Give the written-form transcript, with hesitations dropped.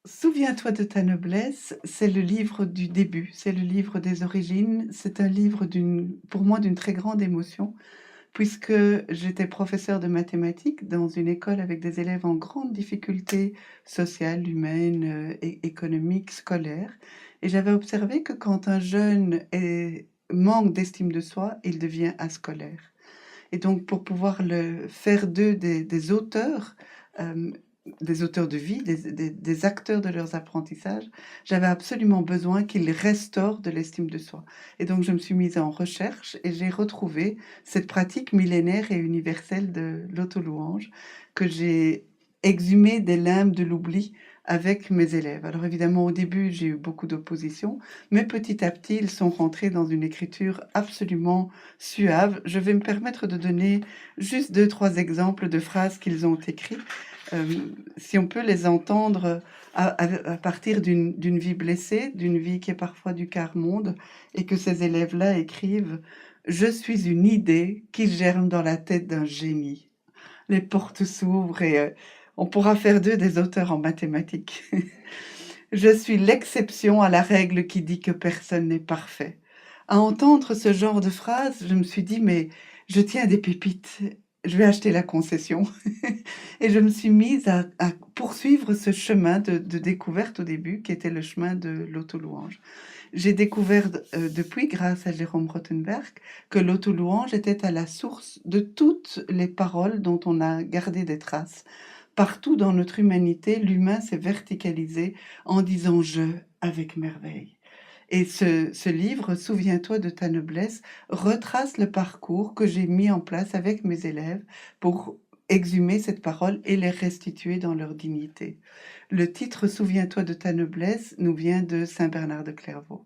Souviens-toi de ta noblesse, c'est le livre du début, c'est le livre des origines. C'est un livre pour moi, d'une très grande émotion, puisque j'étais professeure de mathématiques dans une école avec des élèves en grande difficulté sociale, humaine, économique, scolaire. Et j'avais observé que quand un jeune manque d'estime de soi, il devient ascolaire. Et donc, pour pouvoir faire d'eux euh, des auteurs de vie, des acteurs de leurs apprentissages, j'avais absolument besoin qu'ils restaurent de l'estime de soi. Et donc, je me suis mise en recherche et j'ai retrouvé cette pratique millénaire et universelle de l'auto-louange que j'ai exhumée des limbes de l'oubli avec mes élèves. Alors évidemment, au début, j'ai eu beaucoup d'opposition, mais petit à petit, ils sont rentrés dans une écriture absolument suave. Je vais me permettre de donner juste deux, trois exemples de phrases qu'ils ont écrites. Si on peut les entendre à partir d'une vie blessée, d'une vie qui est parfois du quart-monde, et que ces élèves-là écrivent: «Je suis une idée qui germe dans la tête d'un génie». Les portes s'ouvrent et on pourra faire d'eux des auteurs en mathématiques. Je suis l'exception à la règle qui dit que personne n'est parfait. À entendre ce genre de phrase, je me suis dit: «Mais je tiens des pépites, je vais acheter la concession». Et je me suis mise à poursuivre ce chemin de découverte au début, qui était le chemin de l'auto-louange. J'ai découvert depuis, grâce à Jérôme Rothenberg, que l'auto-louange était à la source de toutes les paroles dont on a gardé des traces. Partout dans notre humanité, l'humain s'est verticalisé en disant «je» avec merveille. Et ce livre, Souviens-toi de ta noblesse, retrace le parcours que j'ai mis en place avec mes élèves pour exhumer cette parole et les restituer dans leur dignité. Le titre Souviens-toi de ta noblesse nous vient de Saint Bernard de Clairvaux.